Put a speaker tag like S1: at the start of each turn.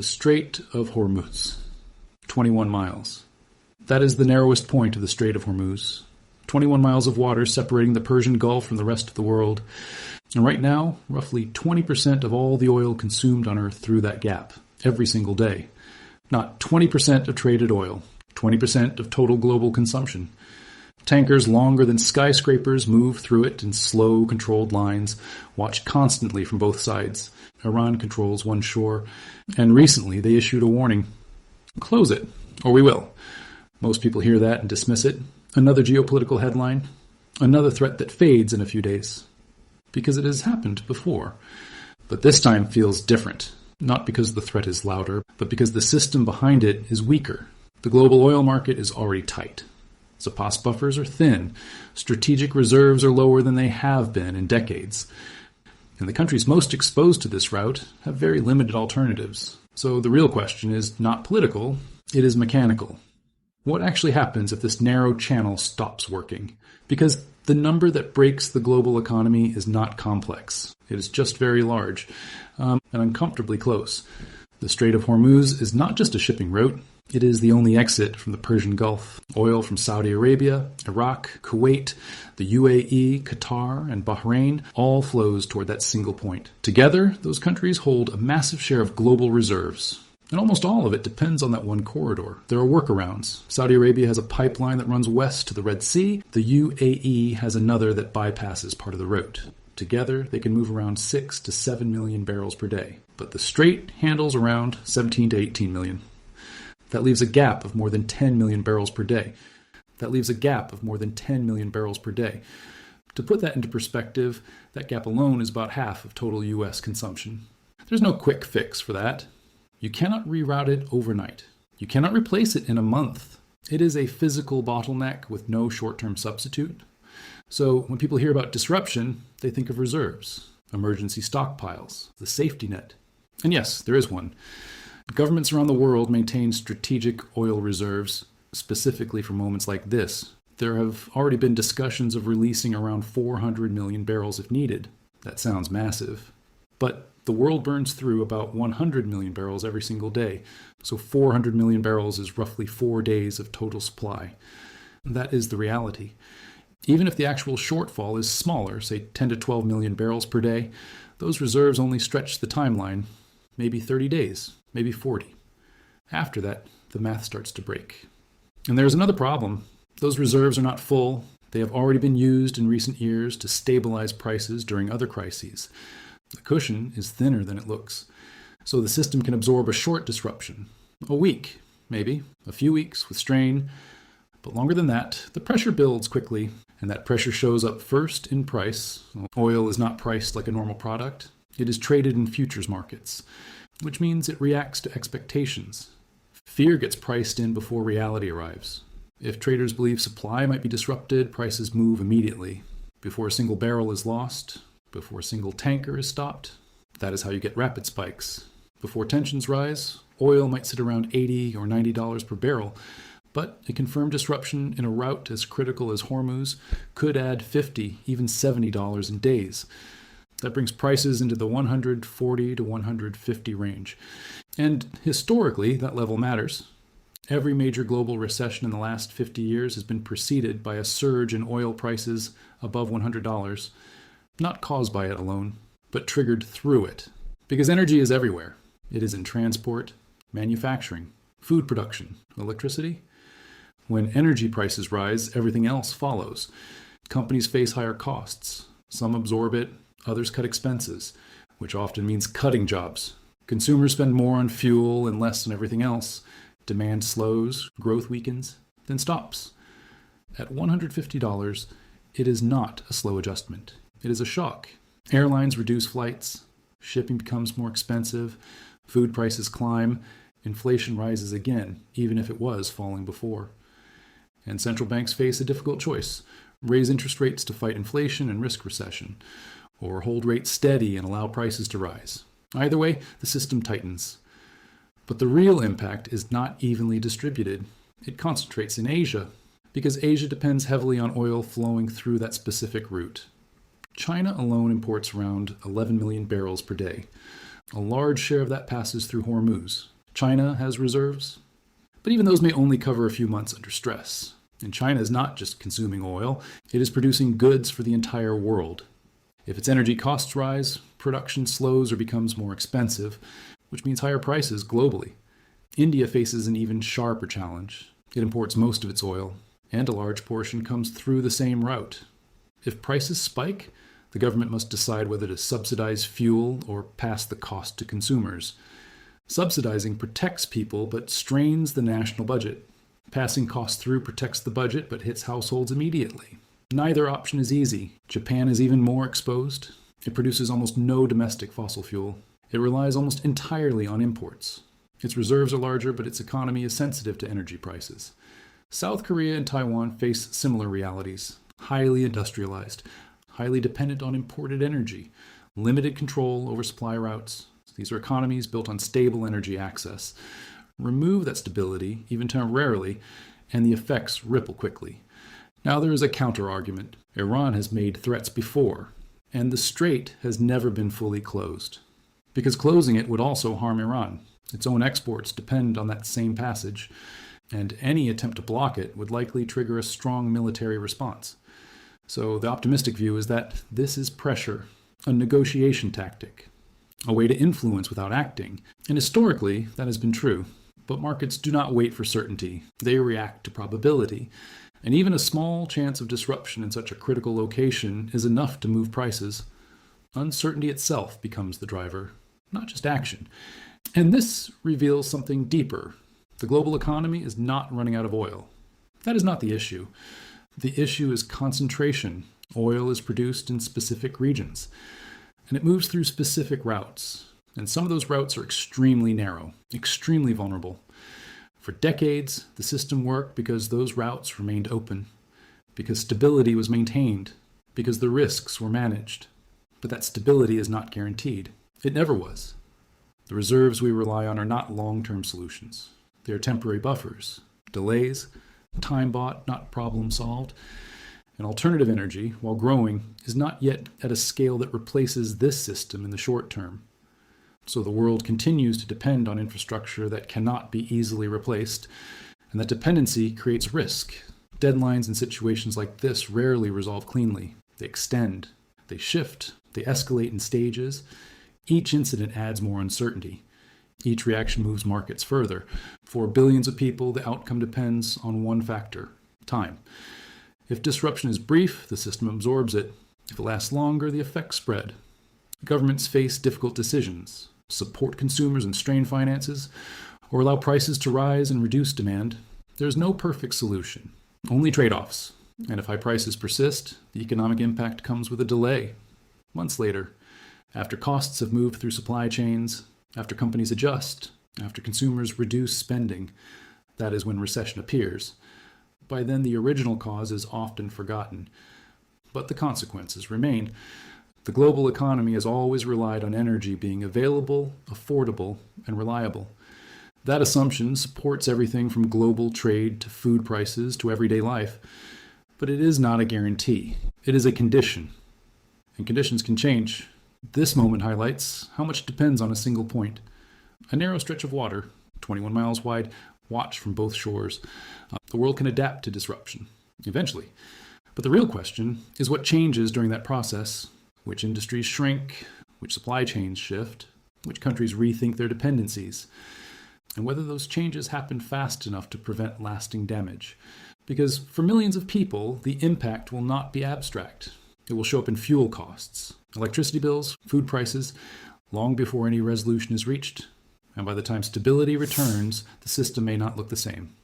S1: The Strait of Hormuz, 21 miles. That is the narrowest point of the Strait of Hormuz. 21 miles of water separating the Persian Gulf from the rest of the world. And right now, roughly 20% of all the oil consumed on Earth through that gap, every single day. Not 20% of traded oil, 20% of total global consumption. Tankers longer than skyscrapers move through it in slow, controlled lines, watch constantly from both sides. Iran controls one shore, and recently they issued a warning. Close it, or we will. Most people hear that and dismiss it. Another geopolitical headline. Another threat that fades in a few days. Because it has happened before. But this time feels different. Not because the threat is louder, but because the system behind it is weaker. The global oil market is already tight. Supply buffers are thin. Strategic reserves are lower than they have been in decades. And the countries most exposed to this route have very limited alternatives. So the real question is not political, it is mechanical. What actually happens if this narrow channel stops working? Because the number that breaks the global economy is not complex. It is just very large, and uncomfortably close. The Strait of Hormuz is not just a shipping route. It is the only exit from the Persian Gulf. Oil from Saudi Arabia, Iraq, Kuwait, the UAE, Qatar, and Bahrain all flows toward that single point. Together, those countries hold a massive share of global reserves. And almost all of it depends on that one corridor. There are workarounds. Saudi Arabia has a pipeline that runs west to the Red Sea. The UAE has another that bypasses part of the route. Together, they can move around 6 to 7 million barrels per day. But the Strait handles around 17 to 18 million. That leaves a gap of more than 10 million barrels per day. To put that into perspective, that gap alone is about half of total U.S. consumption. There's no quick fix for that. You cannot reroute it overnight. You cannot replace it in a month. It is a physical bottleneck with no short-term substitute. So when people hear about disruption, they think of reserves, emergency stockpiles, the safety net. And yes, there is one. Governments around the world maintain strategic oil reserves, specifically for moments like this. There have already been discussions of releasing around 400 million barrels if needed. That sounds massive. But the world burns through about 100 million barrels every single day. So 400 million barrels is roughly 4 days of total supply. That is the reality. Even if the actual shortfall is smaller, say 10 to 12 million barrels per day, those reserves only stretch the timeline, maybe 30 days, maybe 40. After that, the math starts to break. And there's another problem. Those reserves are not full. They have already been used in recent years to stabilize prices during other crises. The cushion is thinner than it looks. So the system can absorb a short disruption. A week, maybe. A few weeks with strain. But longer than that, the pressure builds quickly. And that pressure shows up first in price. Oil is not priced like a normal product. It is traded in futures markets, which means it reacts to expectations. Fear gets priced in before reality arrives. If traders believe supply might be disrupted, prices move immediately. Before a single barrel is lost, before a single tanker is stopped, that is how you get rapid spikes. Before tensions rise, oil might sit around $80 or $90 per barrel, but a confirmed disruption in a route as critical as Hormuz could add $50, even $70 in days. That brings prices into the $140 to $150 range. And historically, that level matters. Every major global recession in the last 50 years has been preceded by a surge in oil prices above $100, not caused by it alone, but triggered through it. Because energy is everywhere. It is in transport, manufacturing, food production, electricity. When energy prices rise, everything else follows. Companies face higher costs. Some absorb it, others cut expenses, which often means cutting jobs. Consumers spend more on fuel and less on everything else. Demand slows, growth weakens, then stops. At $150, it is not a slow adjustment. It is a shock. Airlines reduce flights, shipping becomes more expensive, food prices climb, inflation rises again, even if it was falling before. And central banks face a difficult choice: raise interest rates to fight inflation and risk recession, or hold rates steady and allow prices to rise. Either way, the system tightens. But the real impact is not evenly distributed. It concentrates in Asia, because Asia depends heavily on oil flowing through that specific route. China alone imports around 11 million barrels per day. A large share of that passes through Hormuz. China has reserves, but even those may only cover a few months under stress. And China is not just consuming oil, it is producing goods for the entire world. If its energy costs rise, production slows or becomes more expensive, which means higher prices globally. India faces an even sharper challenge. It imports most of its oil, and a large portion comes through the same route. If prices spike, the government must decide whether to subsidize fuel or pass the cost to consumers. Subsidizing protects people but strains the national budget. Passing costs through protects the budget but hits households immediately. Neither option is easy. Japan is even more exposed. It produces almost no domestic fossil fuel. It relies almost entirely on imports. Its reserves are larger, but its economy is sensitive to energy prices. South Korea and Taiwan face similar realities. Highly industrialized, highly dependent on imported energy, limited control over supply routes. These are economies built on stable energy access. Remove that stability, even temporarily, and the effects ripple quickly. Now there is a counter-argument. Iran has made threats before, and the strait has never been fully closed. Because closing it would also harm Iran. Its own exports depend on that same passage, and any attempt to block it would likely trigger a strong military response. So the optimistic view is that this is pressure, a negotiation tactic, a way to influence without acting. And historically, that has been true. But markets do not wait for certainty. They react to probability. And even a small chance of disruption in such a critical location is enough to move prices. Uncertainty itself becomes the driver, not just action. And this reveals something deeper. The global economy is not running out of oil. That is not the issue. The issue is concentration. Oil is produced in specific regions, and it moves through specific routes. And some of those routes are extremely narrow, extremely vulnerable. For decades, the system worked because those routes remained open, because stability was maintained, because the risks were managed. But that stability is not guaranteed. It never was. The reserves we rely on are not long-term solutions. They are temporary buffers, delays, time bought, not problem solved. And alternative energy, while growing, is not yet at a scale that replaces this system in the short term. So the world continues to depend on infrastructure that cannot be easily replaced, and that dependency creates risk. Deadlines in situations like this rarely resolve cleanly. They extend, they shift, they escalate in stages. Each incident adds more uncertainty. Each reaction moves markets further. For billions of people, the outcome depends on one factor: time. If disruption is brief, the system absorbs it. If it lasts longer, the effects spread. Governments face difficult decisions: support consumers and strain finances, or allow prices to rise and reduce demand. There's no perfect solution, only trade-offs. And if high prices persist, the economic impact comes with a delay. Months later, after costs have moved through supply chains, after companies adjust, after consumers reduce spending, that is when recession appears. By then, the original cause is often forgotten, but the consequences remain. The global economy has always relied on energy being available, affordable, and reliable. That assumption supports everything from global trade to food prices to everyday life. But it is not a guarantee. It is a condition. And conditions can change. This moment highlights how much depends on a single point. A narrow stretch of water, 21 miles wide, watched from both shores. The world can adapt to disruption, eventually. But the real question is what changes during that process. Which industries shrink, which supply chains shift, which countries rethink their dependencies, and whether those changes happen fast enough to prevent lasting damage. Because for millions of people, the impact will not be abstract. It will show up in fuel costs, electricity bills, food prices, long before any resolution is reached. And by the time stability returns, the system may not look the same.